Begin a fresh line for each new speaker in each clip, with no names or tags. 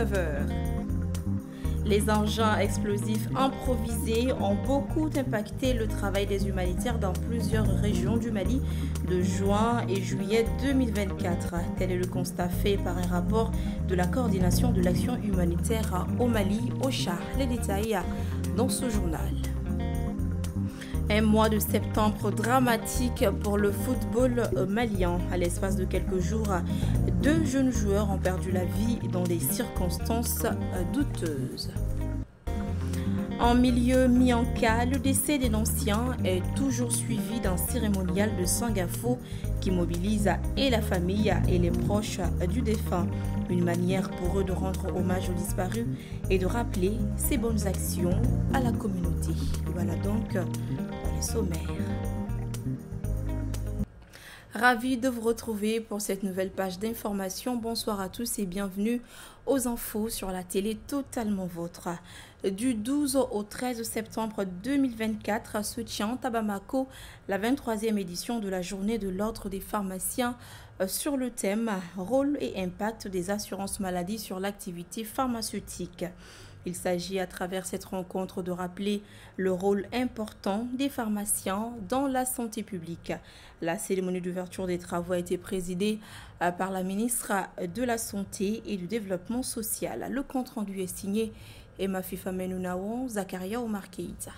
19h. Les engins explosifs improvisés ont beaucoup impacté le travail des humanitaires dans plusieurs régions du Mali de juin et juillet 2024. Tel est le constat fait par un rapport de la coordination de l'action humanitaire au Mali, OCHA. Les détails dans ce journal. Un mois de septembre dramatique pour le football malien. À l'espace de quelques jours, 2 jeunes joueurs ont perdu la vie dans des circonstances douteuses. En milieu mianka, le décès d'un ancien est toujours suivi d'un cérémonial de Sangafo qui mobilise et la famille et les proches du défunt. Une manière pour eux de rendre hommage aux disparus et de rappeler ses bonnes actions à la communauté. Voilà donc les sommaires. Ravi de vous retrouver pour cette nouvelle page d'information. Bonsoir à tous et bienvenue aux infos sur la télé totalement vôtre. Du 12 au 13 septembre 2024 se tient à Bamako la 23e édition de la journée de l'ordre des pharmaciens sur le thème « Rôle et impact des assurances maladie sur l'activité pharmaceutique ». Il s'agit à travers cette rencontre de rappeler le rôle important des pharmaciens dans la santé publique. La cérémonie d'ouverture des travaux a été présidée par la ministre de la Santé et du Développement social. Le compte-rendu est signé Emma Fifamenounaon, Zakaria Omar Keïta.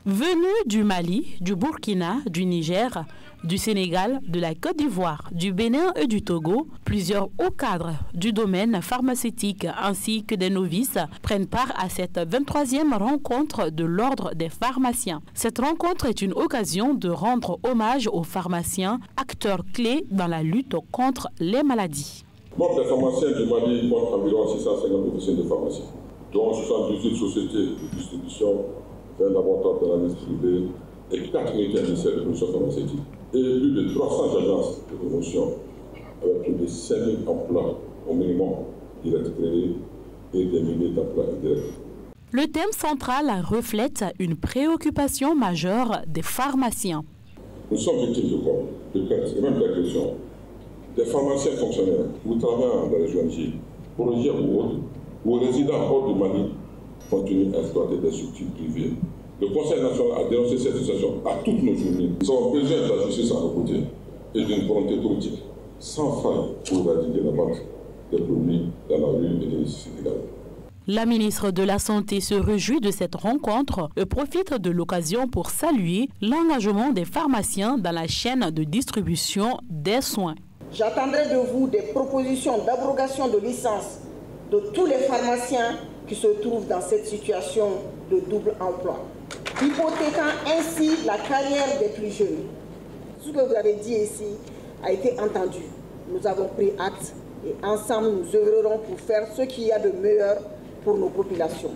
Venus du Mali, du Burkina, du Niger, du Sénégal, de la Côte d'Ivoire, du Bénin et du Togo, plusieurs hauts cadres du domaine pharmaceutique ainsi que des novices prennent part à cette 23e rencontre de l'Ordre des pharmaciens. Cette rencontre est une occasion de rendre hommage aux pharmaciens, acteurs clés dans la lutte contre les maladies.
L'Ordre des pharmaciens du Mali compte environ 650 professionnels de pharmacie, dont 78 sociétés de distribution, 20 laboratoires d'analyse privée et 4 unités industrielles de production pharmaceutique et plus de 300 agences de promotion avec plus de 5000 emplois au minimum directs créés et des milliers d'emplois indirects.
Le thème central reflète une préoccupation majeure des pharmaciens.
Nous sommes victimes de quoi? De crainte et même d'agression. Des pharmaciens fonctionnaires ou travaillant dans les ONG, projets ou autres, ou résidant hors du Mali, continuent à exploiter des structures privées. Le Conseil national a dénoncé cette situation à toutes nos journées. Nous avons besoin de la justice à nos côtés et d'une volonté politique sans faille pour éradiquer la vente des produits dans la rue et des risques illégaux.
La ministre de la Santé se réjouit de cette rencontre et profite de l'occasion pour saluer l'engagement des pharmaciens dans la chaîne de distribution des soins.
J'attendrai de vous des propositions d'abrogation de licence de tous les pharmaciens qui se trouvent dans cette situation de double emploi, hypothéquant ainsi la carrière des plus jeunes. Ce que vous avez dit ici a été entendu. Nous avons pris acte et ensemble nous œuvrerons pour faire ce qu'il y a de meilleur pour nos populations.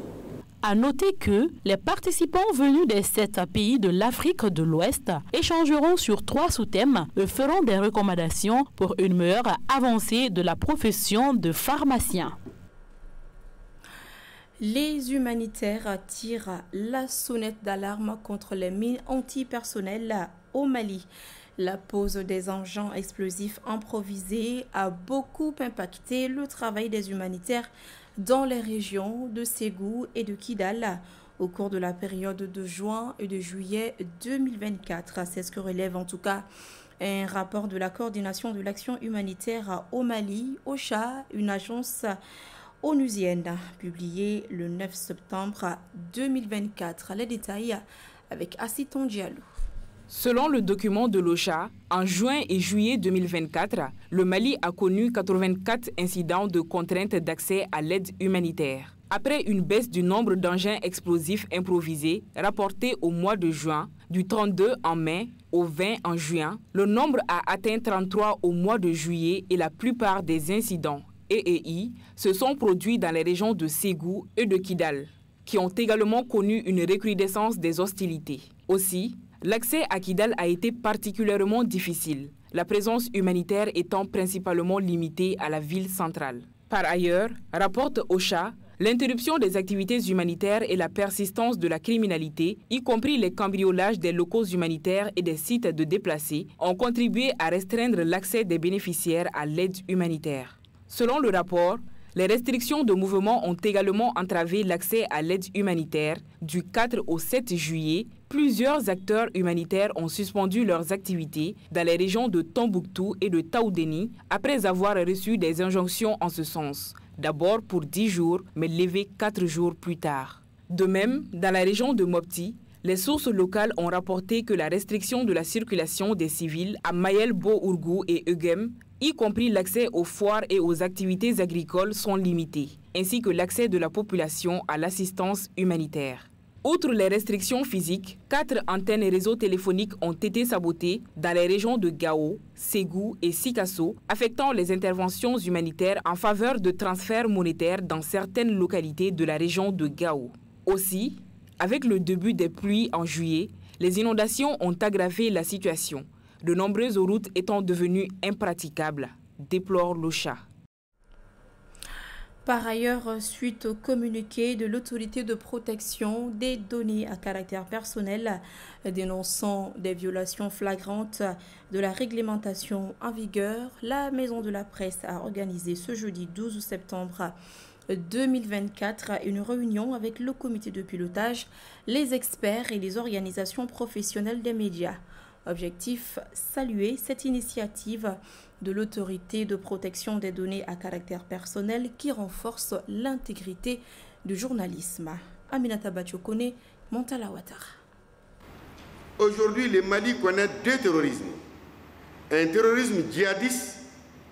À noter que les participants venus des 7 pays de l'Afrique de l'Ouest échangeront sur 3 sous-thèmes et feront des recommandations pour une meilleure avancée de la profession de pharmacien.
Les humanitaires tirent la sonnette d'alarme contre les mines antipersonnelles au Mali. La pose des engins explosifs improvisés a beaucoup impacté le travail des humanitaires dans les régions de Ségou et de Kidal au cours de la période de juin et de juillet 2024. C'est ce que relève en tout cas un rapport de la coordination de l'action humanitaire au Mali, OCHA, une agence onusienne, publié le 9 septembre 2024. Les détails avec Assiton Diallo.
Selon le document de l'OCHA, en juin et juillet 2024, le Mali a connu 84 incidents de contrainte d'accès à l'aide humanitaire. Après une baisse du nombre d'engins explosifs improvisés rapportés au mois de juin, du 32 en mai au 20 en juin, le nombre a atteint 33 au mois de juillet et la plupart des incidents EEI se sont produits dans les régions de Ségou et de Kidal, qui ont également connu une recrudescence des hostilités. Aussi, l'accès à Kidal a été particulièrement difficile, la présence humanitaire étant principalement limitée à la ville centrale. Par ailleurs, rapporte OCHA, l'interruption des activités humanitaires et la persistance de la criminalité, y compris les cambriolages des locaux humanitaires et des sites de déplacés, ont contribué à restreindre l'accès des bénéficiaires à l'aide humanitaire. Selon le rapport, Les restrictions de mouvement ont également entravé l'accès à l'aide humanitaire. Du 4 au 7 juillet, plusieurs acteurs humanitaires ont suspendu leurs activités dans les régions de Tombouctou et de Taoudéni après avoir reçu des injonctions en ce sens. D'abord pour 10 jours, mais levées 4 jours plus tard. De même, dans la région de Mopti, les sources locales ont rapporté que la restriction de la circulation des civils à Mayel-Bo-Ourgou et Eugem, y compris l'accès aux foires et aux activités agricoles, sont limités, ainsi que l'accès de la population à l'assistance humanitaire. Outre les restrictions physiques, 4 antennes et réseaux téléphoniques ont été sabotées dans les régions de Gao, Ségou et Sikasso, affectant les interventions humanitaires en faveur de transferts monétaires dans certaines localités de la région de Gao. Aussi, avec le début des pluies en juillet, les inondations ont aggravé la situation, de nombreuses routes étant devenues impraticables, déplore l'OCHA.
Par ailleurs, suite au communiqué de l'autorité de protection des données à caractère personnel dénonçant des violations flagrantes de la réglementation en vigueur, la Maison de la Presse a organisé ce jeudi 12 septembre 2024 une réunion avec le comité de pilotage, les experts et les organisations professionnelles des médias. Objectif, saluer cette initiative de l'autorité de protection des données à caractère personnel qui renforce l'intégrité du journalisme. Aminata Bachokone, Montala Ouattara.
Aujourd'hui, le Mali connaît 2 terrorismes. Un terrorisme djihadiste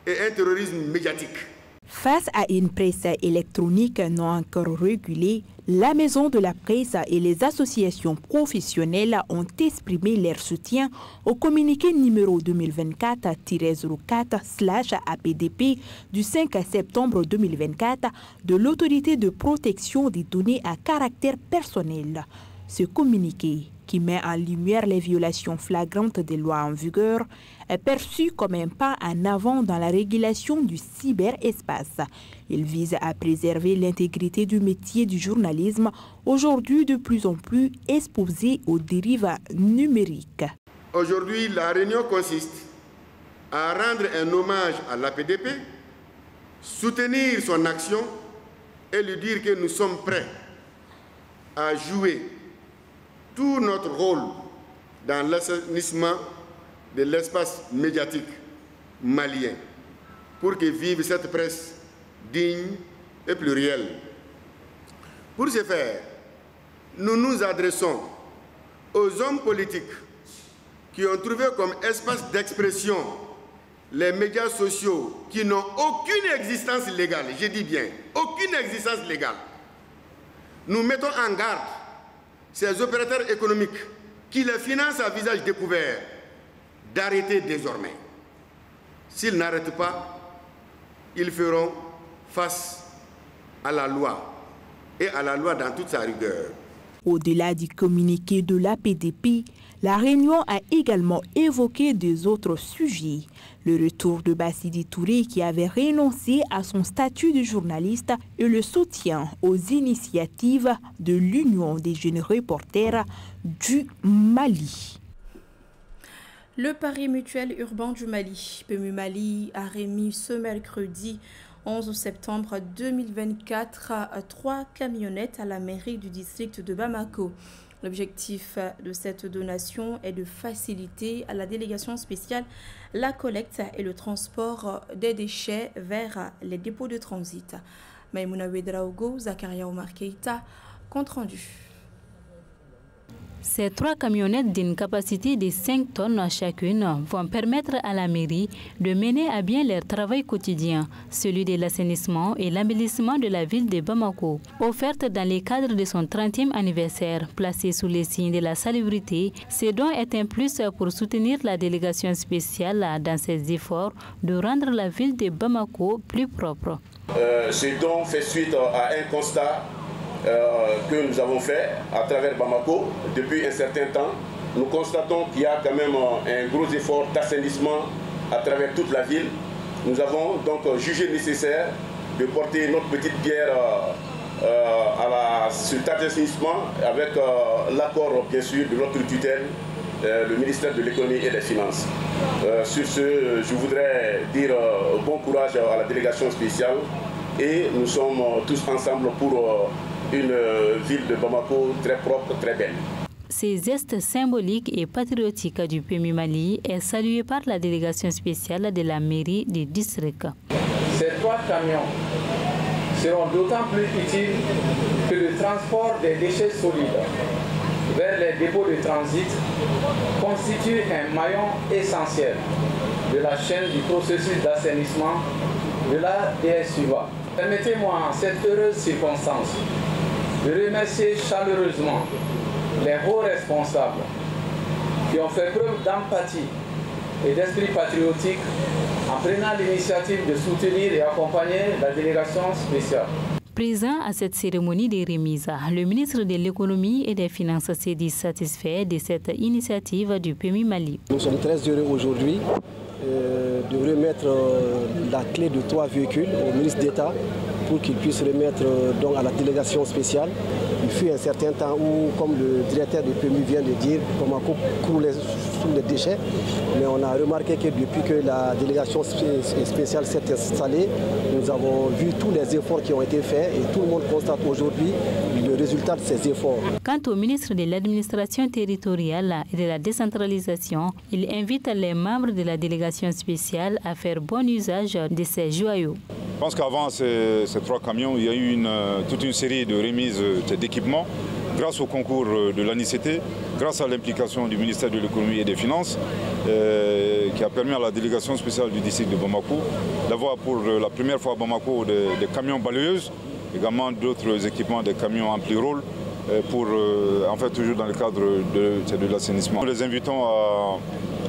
et un terrorisme médiatique.
Face à une presse électronique non encore régulée, la Maison de la Presse et les associations professionnelles ont exprimé leur soutien au communiqué numéro 2024-04/APDP du 5 septembre 2024 de l'autorité de protection des données à caractère personnel. Ce communiqué, qui met en lumière les violations flagrantes des lois en vigueur, est perçu comme un pas en avant dans la régulation du cyberespace. Il vise à préserver l'intégrité du métier du journalisme, aujourd'hui de plus en plus exposé aux dérives numériques.
Aujourd'hui, la réunion consiste à rendre un hommage à l'APDP, soutenir son action et lui dire que nous sommes prêts à jouer tout notre rôle dans l'assainissement de l'espace médiatique malien pour que vive cette presse digne et plurielle. Pour ce faire, nous nous adressons aux hommes politiques qui ont trouvé comme espace d'expression les médias sociaux qui n'ont aucune existence légale, je dis bien, aucune existence légale. Nous mettons en garde ces opérateurs économiques qui les financent à visage découvert d'arrêter désormais. S'ils n'arrêtent pas, ils feront face à la loi et à la loi dans toute sa rigueur.
Au-delà du communiqué de l'APDP, la réunion a également évoqué des autres sujets. Le retour de Bassidi Touré qui avait renoncé à son statut de journaliste et le soutien aux initiatives de l'Union des jeunes reporters du Mali.
Le Pari mutuel urbain du Mali, PMU Mali, a remis ce mercredi 11 septembre 2024 3 camionnettes à la mairie du district de Bamako. L'objectif de cette donation est de faciliter à la délégation spéciale la collecte et le transport des déchets vers les dépôts de transit. Maïmouna Ouedraogo, Zakaria Omar Keita, compte rendu.
Ces 3 camionnettes d'une capacité de 5 tonnes chacune vont permettre à la mairie de mener à bien leur travail quotidien, celui de l'assainissement et l'embellissement de la ville de Bamako. Offerte dans le cadre de son 30e anniversaire, placé sous les signes de la salubrité, ce don est un plus pour soutenir la délégation spéciale dans ses efforts de rendre la ville de Bamako plus propre.
Ce don fait suite à un constat que nous avons fait à travers Bamako depuis un certain temps. Nous constatons qu'il y a quand même un gros effort d'assainissement à travers toute la ville. Nous avons donc jugé nécessaire de porter notre petite pierre à cet assainissement avec l'accord bien sûr de notre tutelle, le ministère de l'économie et des finances. Sur ce, je voudrais dire bon courage à la délégation spéciale et nous sommes tous ensemble pour une ville de Bamako très propre, très belle.
Ces gestes symboliques et patriotiques du PMI Mali est salué par la délégation spéciale de la mairie du district.
Ces 3 camions seront d'autant plus utiles que le transport des déchets solides vers les dépôts de transit constitue un maillon essentiel de la chaîne du processus d'assainissement de la DSUVA. Permettez-moi en cette heureuse circonstance de remercier chaleureusement les hauts responsables qui ont fait preuve d'empathie et d'esprit patriotique en prenant l'initiative de soutenir et accompagner la délégation spéciale.
Présent à cette cérémonie de remise, le ministre de l'Économie et des Finances s'est dit satisfait de cette initiative du PMI Mali.
Nous sommes très heureux aujourd'hui de remettre la clé de 3 véhicules au ministre d'État pour qu'il puisse remettre donc à la délégation spéciale. Il fut un certain temps où, comme le directeur du PMI vient de dire, Bamako croule sous les déchets. Mais on a remarqué que depuis que la délégation spéciale s'est installée, nous avons vu tous les efforts qui ont été faits et tout le monde constate aujourd'hui le résultat de ces efforts.
Quant au ministre de l'administration territoriale et de la décentralisation, il invite les membres de la délégation spéciale à faire bon usage de ces joyaux.
Je pense qu'avant ces 3 camions, il y a eu toute une série de remises d'équipements grâce au concours de l'ANICT, grâce à l'implication du ministère de l'Économie et des Finances, qui a permis à la délégation spéciale du district de Bamako d'avoir pour la première fois à Bamako des camions balayeuses, également d'autres équipements, des camions ampli-rôle, pour en fait toujours dans le cadre de l'assainissement. Nous les invitons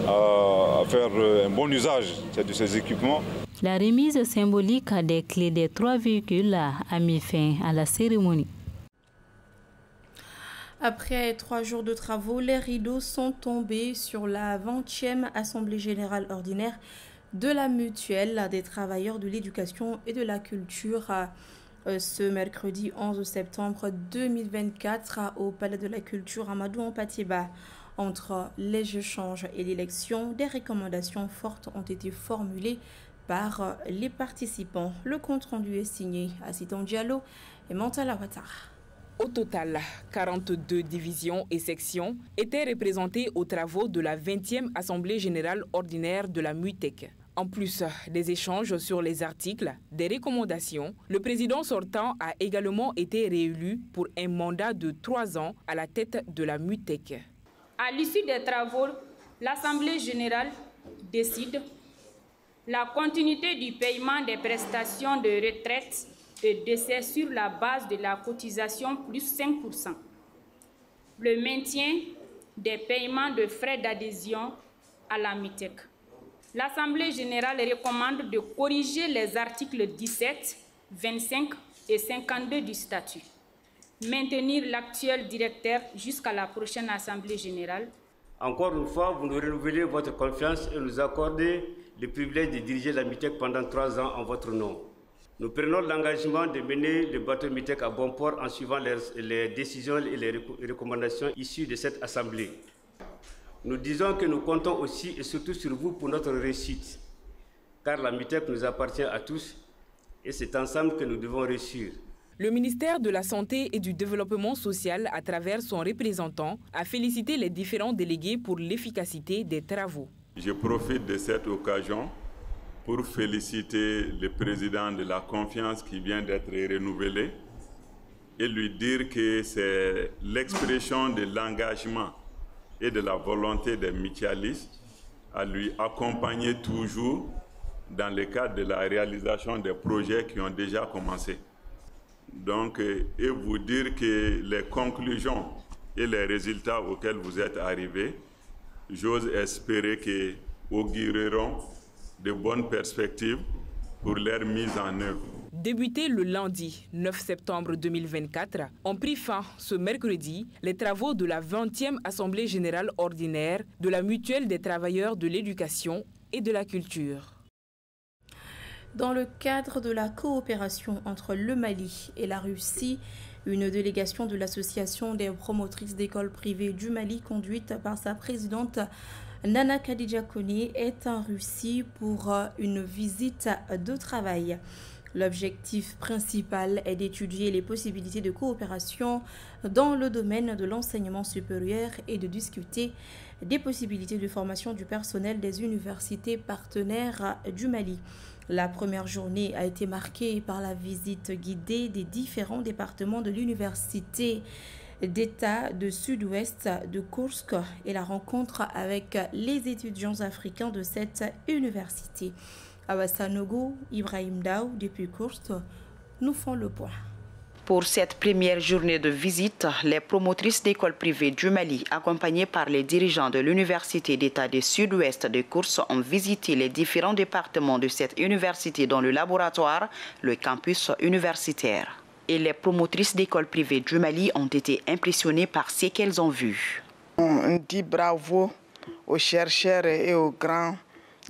à faire un bon usage de ces équipements.
La remise symbolique des clés des 3 véhicules a mis fin à la cérémonie.
Après 3 jours de travaux, les rideaux sont tombés sur la 20e Assemblée générale ordinaire de la Mutuelle des travailleurs de l'éducation et de la culture ce mercredi 11 septembre 2024 au Palais de la Culture Amadou Ampatiéba. Entre les échanges et l'élection, des recommandations fortes ont été formulées par les participants. Le compte-rendu est signé à Siton Diallo et Mantala Ouattara.
Au total, 42 divisions et sections étaient représentées aux travaux de la 20e Assemblée générale ordinaire de la MUTEC. En plus des échanges sur les articles, des recommandations, le président sortant a également été réélu pour un mandat de 3 ans à la tête de la MUTEC.
À l'issue des travaux, l'Assemblée générale décide la continuité du paiement des prestations de retraite et décès sur la base de la cotisation plus 5%. Le maintien des paiements de frais d'adhésion à la MUTEC. L'Assemblée générale recommande de corriger les articles 17, 25 et 52 du statut. Maintenir l'actuel directeur jusqu'à la prochaine Assemblée générale.
Encore une fois, vous nous renouvelez votre confiance et nous accordez le privilège de diriger la MUTEC pendant 3 ans en votre nom. Nous prenons l'engagement de mener le bateau MUTEC à bon port en suivant les décisions et les recommandations issues de cette Assemblée. Nous disons que nous comptons aussi et surtout sur vous pour notre réussite, car la MUTEC nous appartient à tous et c'est ensemble que nous devons réussir.
Le ministère de la Santé et du Développement social, à travers son représentant, a félicité les différents délégués pour l'efficacité des travaux.
Je profite de cette occasion pour féliciter le président de la confiance qui vient d'être renouvelé et lui dire que c'est l'expression de l'engagement et de la volonté des mutualistes à lui accompagner toujours dans le cadre de la réalisation des projets qui ont déjà commencé. Donc, et vous dire que les conclusions et les résultats auxquels vous êtes arrivés, j'ose espérer qu'ils augureront de bonnes perspectives pour leur mise en œuvre.
Débuté le lundi 9 septembre 2024, ont pris fin ce mercredi les travaux de la 20e Assemblée générale ordinaire de la Mutuelle des travailleurs de l'éducation et de la culture.
Dans le cadre de la coopération entre le Mali et la Russie, une délégation de l'Association des promotrices d'écoles privées du Mali, conduite par sa présidente Nana Khadija Koné, est en Russie pour une visite de travail. L'objectif principal est d'étudier les possibilités de coopération dans le domaine de l'enseignement supérieur et de discuter des possibilités de formation du personnel des universités partenaires du Mali. La première journée a été marquée par la visite guidée des différents départements de l'université d'État de Sud-Ouest de Kursk et la rencontre avec les étudiants africains de cette université. Awassanogo, Ibrahim Daou, depuis Kursk, nous font le point.
Pour cette première journée de visite, les promotrices d'écoles privées du Mali, accompagnées par les dirigeants de l'Université d'État du Sud-Ouest de Kursk, ont visité les différents départements de cette université dont le laboratoire, le campus universitaire. Et les promotrices d'écoles privées du Mali ont été impressionnées par ce qu'elles ont vu.
On dit bravo aux chercheurs et aux grands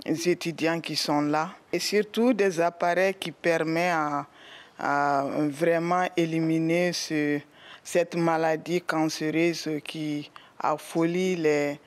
étudiants qui sont là. Et surtout des appareils qui permettent à vraiment éliminer cette maladie cancéreuse qui affolie les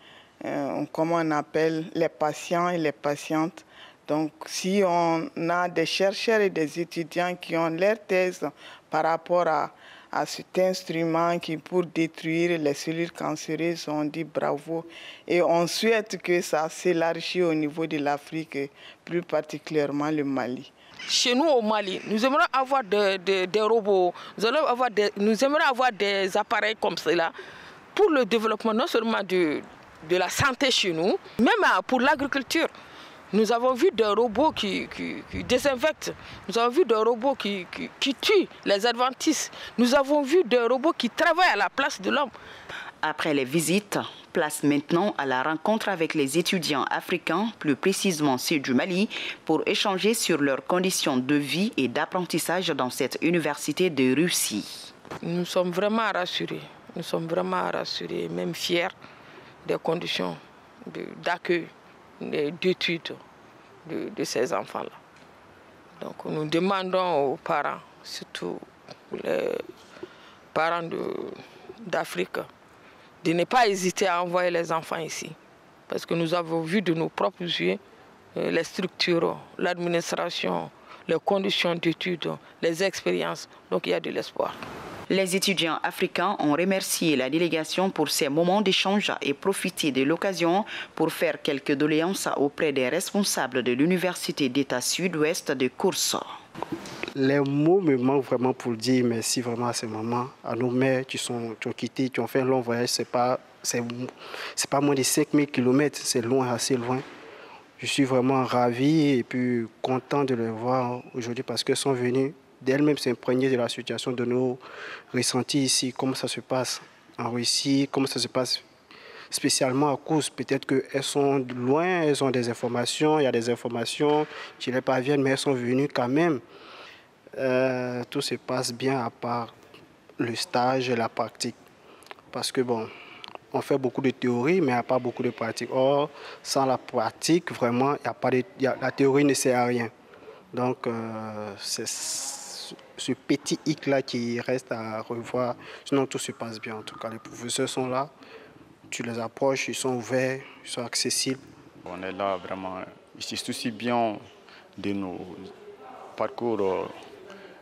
patients et les patientes. Donc si on a des chercheurs et des étudiants qui ont leur thèse par rapport à cet instrument qui pour détruire les cellules cancéreuses, on dit bravo. Et on souhaite que ça s'élargisse au niveau de l'Afrique, plus particulièrement le Mali.
Chez nous au Mali, nous aimerions avoir des robots, nous aimerions avoir des appareils comme cela pour le développement non seulement de la santé chez nous, même pour l'agriculture. Nous avons vu des robots qui désinfectent, nous avons vu des robots qui tuent les adventistes, nous avons vu des robots qui travaillent à la place de l'homme.
Après les visites, place maintenant à la rencontre avec les étudiants africains, plus précisément ceux du Mali, pour échanger sur leurs conditions de vie et d'apprentissage dans cette université de Russie.
Nous sommes vraiment rassurés, même fiers des conditions d'accueil, d'études de ces enfants-là. Donc nous demandons aux parents, surtout les parents d'Afrique, de ne pas hésiter à envoyer les enfants ici. Parce que nous avons vu de nos propres yeux les structures, l'administration, les conditions d'études, les expériences. Donc il y a de l'espoir.
Les étudiants africains ont remercié la délégation pour ces moments d'échange et profité de l'occasion pour faire quelques doléances auprès des responsables de l'Université d'État Sud-Ouest de Kursk.
Les mots me manquent vraiment pour dire merci vraiment à ces moments, à nos mères qui ont quitté, qui ont fait un long voyage. C'est pas moins de 5000 km, c'est loin, assez loin. Je suis vraiment ravi et puis content de les voir aujourd'hui parce qu'elles sont venues d'elles-mêmes s'imprégner de la situation, de nos ressentis ici, comment ça se passe en Russie, comment ça se passe spécialement à Kursk. Peut-être qu'elles sont loin, elles ont des informations, il y a des informations qui les parviennent, mais elles sont venues quand même. Tout se passe bien à part le stage et la pratique. Parce que bon, on fait beaucoup de théorie, mais il n'y a pas beaucoup de pratique. Or, sans la pratique, vraiment, la théorie ne sert à rien. Donc, c'est ce petit hic-là qui reste à revoir. Sinon, tout se passe bien. En tout cas, les professeurs sont là. Tu les approches, ils sont ouverts, ils sont accessibles.
On est là vraiment, ils se soucient bien de nos parcours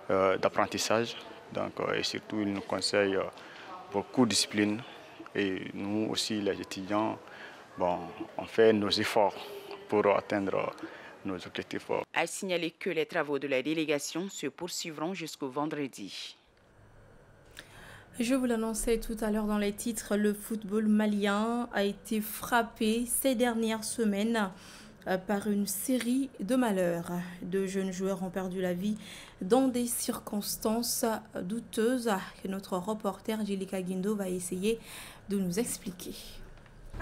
d'apprentissage. Donc, et surtout, ils nous conseillent beaucoup de discipline. Et nous aussi, les étudiants, bon, on fait nos efforts pour atteindre nos objectifs.
A signalé que les travaux de la délégation se poursuivront jusqu'au vendredi.
Je vous l'annonçais tout à l'heure dans les titres, le football malien a été frappé ces dernières semaines par une série de malheurs. Deux jeunes joueurs ont perdu la vie dans des circonstances douteuses que notre reporter Jelika Guindo va essayer de nous expliquer.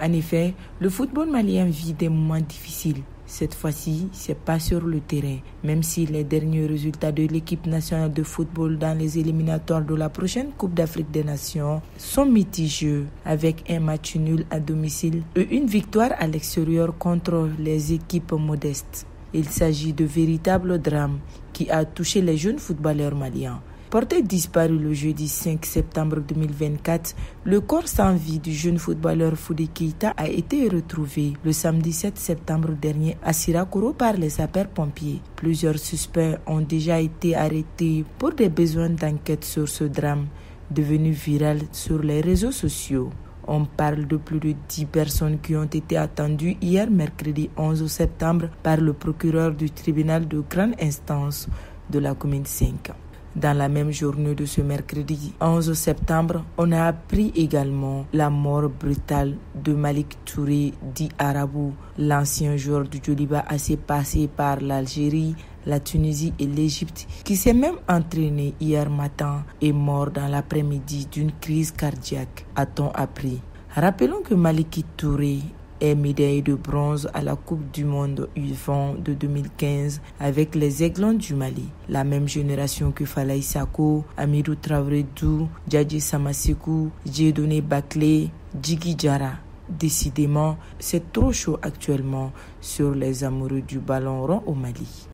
En effet, le football malien vit des moments difficiles. Cette fois-ci, c'est pas sur le terrain, même si les derniers résultats de l'équipe nationale de football dans les éliminatoires de la prochaine Coupe d'Afrique des Nations sont mitigeux, avec un match nul à domicile et une victoire à l'extérieur contre les équipes modestes. Il s'agit de véritables drames qui a touché les jeunes footballeurs maliens. Porté disparu le jeudi 5 septembre 2024, le corps sans vie du jeune footballeur Fodé Keita a été retrouvé le samedi 7 septembre dernier à Sirakoro par les sapeurs-pompiers. Plusieurs suspects ont déjà été arrêtés pour des besoins d'enquête sur ce drame devenu viral sur les réseaux sociaux. On parle de plus de 10 personnes qui ont été attendues hier mercredi 11 septembre par le procureur du tribunal de grande instance de la commune 5. Dans la même journée de ce mercredi 11 septembre, on a appris également la mort brutale de Malik Touré dit Arabou, l'ancien joueur du Djoliba assez passé par l'Algérie, la Tunisie et l'Égypte, qui s'est même entraîné hier matin et mort dans l'après-midi d'une crise cardiaque, a-t-on appris. Rappelons que Malik Touré est médaillé de bronze à la Coupe du Monde U20 de 2015 avec les Aiglons du Mali. La même génération que Falaye Sako, Amidou Traoré Dou, Djadji Samasekou, Dieudonné Baklé, Djigui Diarra. Décidément, c'est trop chaud actuellement sur les amoureux du ballon rond au Mali.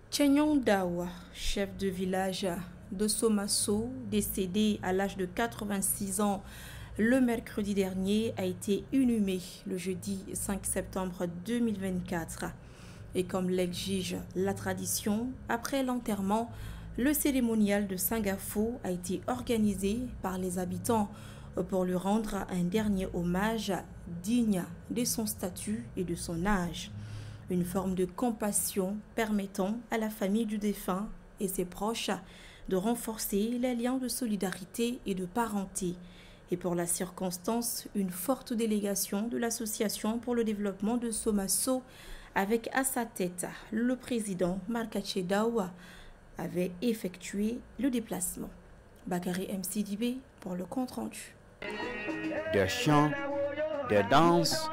Tchénion Dawa, chef de village de Somasso, décédé à l'âge de 86 ans le mercredi dernier, a été inhumé le jeudi 5 septembre 2024. Et comme l'exige la tradition, après l'enterrement, le cérémonial de Sangafo a été organisé par les habitants pour lui rendre un dernier hommage digne de son statut et de son âge. Une forme de compassion permettant à la famille du défunt et ses proches de renforcer les liens de solidarité et de parenté. Et pour la circonstance, une forte délégation de l'Association pour le développement de Somasso, avec à sa tête le président Markache Dawa, avait effectué le déplacement. Bakary MCDB pour le compte-rendu.
Des chants, des danses,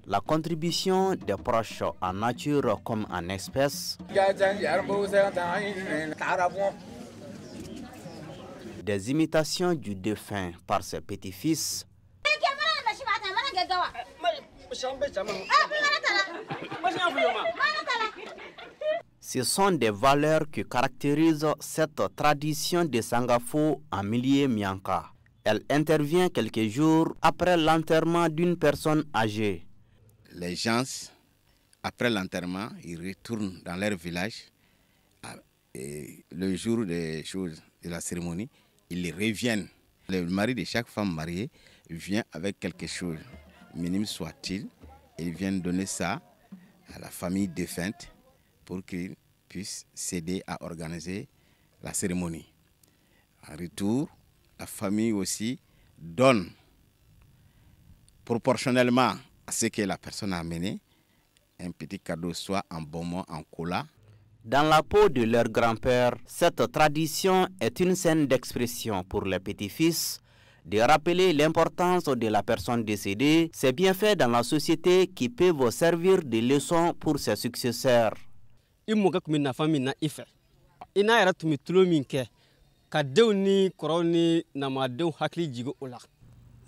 la contribution des proches en nature comme en espèces, des imitations du défunt par ses petits-fils, ce sont des valeurs qui caractérisent cette tradition de Sangafo en milieu Mianka. Elle intervient quelques jours après l'enterrement d'une personne âgée.
Les gens, après l'enterrement, ils retournent dans leur village. Et le jour des choses, de la cérémonie, ils reviennent. Le mari de chaque femme mariée vient avec quelque chose, minime soit-il. Ils viennent donner ça à la famille défunte pour qu'ils puissent s'aider à organiser la cérémonie. En retour, la famille aussi donne proportionnellement à ce que la personne a amené un petit cadeau, soit en bonbon, en cola.
Dans la peau de leur grand-père, cette tradition est une scène d'expression pour les petits-fils, de rappeler l'importance de la personne décédée, ses bienfaits dans la société qui peuvent servir de leçon pour ses successeurs.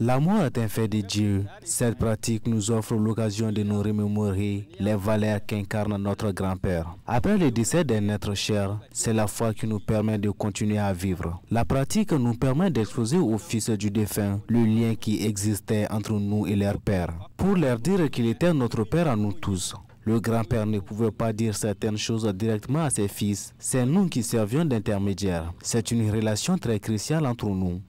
La mort est un fait de Dieu. Cette pratique nous offre l'occasion de nous remémorer les valeurs qu'incarne notre grand-père. Après le décès d'un être cher, c'est la foi qui nous permet de continuer à vivre. La pratique nous permet d'exposer aux fils du défunt le lien qui existait entre nous et leur père, pour leur dire qu'il était notre père à nous tous. Le grand-père ne pouvait pas dire certaines choses directement à ses fils. C'est nous qui servions d'intermédiaires. C'est une relation très cruciale entre nous.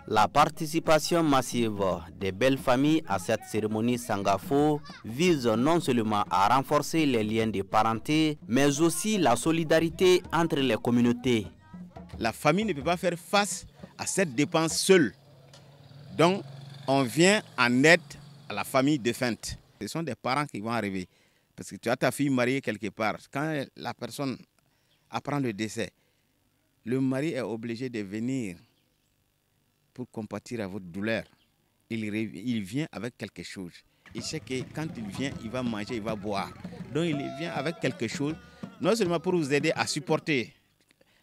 La participation massive des belles familles à cette cérémonie Sangafo vise non seulement à renforcer les liens de parenté, mais aussi la solidarité entre les communautés.
La famille ne peut pas faire face à cette dépense seule. Donc, on vient en aide à la famille défunte. Ce sont des parents qui vont arriver. Parce que tu as ta fille mariée quelque part. Quand la personne apprend le décès, le mari est obligé de venir pour compatir à votre douleur. Il vient avec quelque chose. Il sait que quand il vient, il va manger, il va boire. Donc il vient avec quelque chose, non seulement pour vous aider à supporter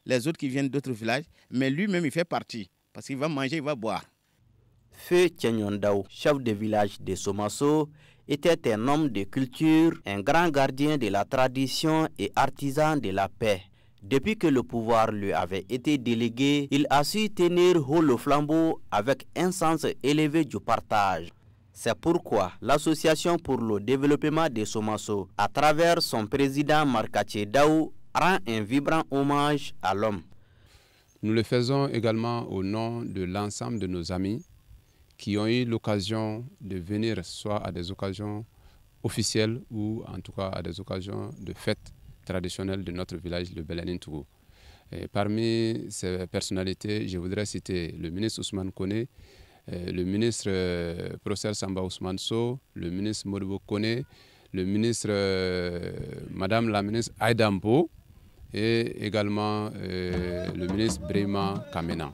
les autres qui viennent d'autres villages, mais lui-même il fait partie, parce qu'il va manger, il va boire.
Feu Tchenyondao, chef de village de Somaso, était un homme de culture, un grand gardien de la tradition et artisan de la paix. Depuis que le pouvoir lui avait été délégué, il a su tenir haut le flambeau avec un sens élevé du partage. C'est pourquoi l'Association pour le développement de Somaso, à travers son président Markache Daou, rend un vibrant hommage à l'homme.
Nous le faisons également au nom de l'ensemble de nos amis qui ont eu l'occasion de venir soit à des occasions officielles ou en tout cas à des occasions de fêtes traditionnelles de notre village, le Belanintougou. Parmi ces personnalités, je voudrais citer le ministre Ousmane Kone, le ministre Professeur Samba Ousmane Sow, le ministre Modibo Kone, le ministre Madame la ministre Aïdambo et également le ministre Brema Kamena.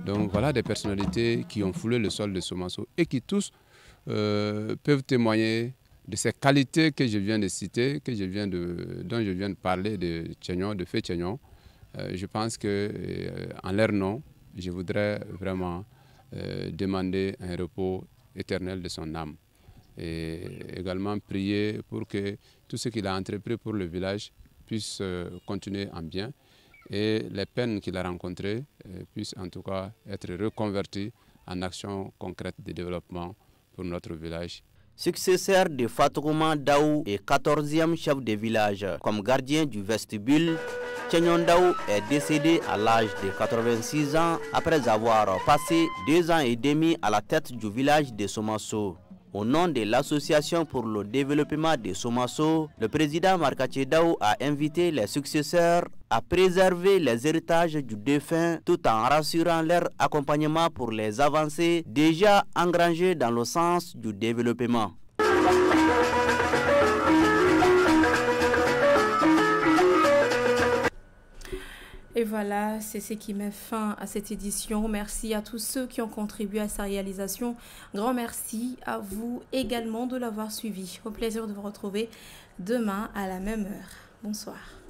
Donc voilà des personnalités qui ont foulé le sol de Somaso et qui tous peuvent témoigner de ces qualités que je viens de citer, dont je viens de parler de Tchegnon, de Feu Tchegnon. Je pense qu'en leur nom, je voudrais vraiment demander un repos éternel de son âme. Et également prier pour que tout ce qu'il a entrepris pour le village puisse continuer en bien et les peines qu'il a rencontrées puissent en tout cas être reconverties en actions concrètes de développement pour notre village.
Successeur de Fatouman Daou et 14e chef de village comme gardien du vestibule, Tchegnon Daou est décédé à l'âge de 86 ans après avoir passé 2 ans et demi à la tête du village de Somaso. Au nom de l'Association pour le développement de Somaso, le président Markache Daou a invité les successeurs à préserver les héritages du défunt tout en rassurant leur accompagnement pour les avancées déjà engrangées dans le sens du développement.
Et voilà, c'est ce qui met fin à cette édition. Merci à tous ceux qui ont contribué à sa réalisation. Grand merci à vous également de l'avoir suivi. Au plaisir de vous retrouver demain à la même heure. Bonsoir.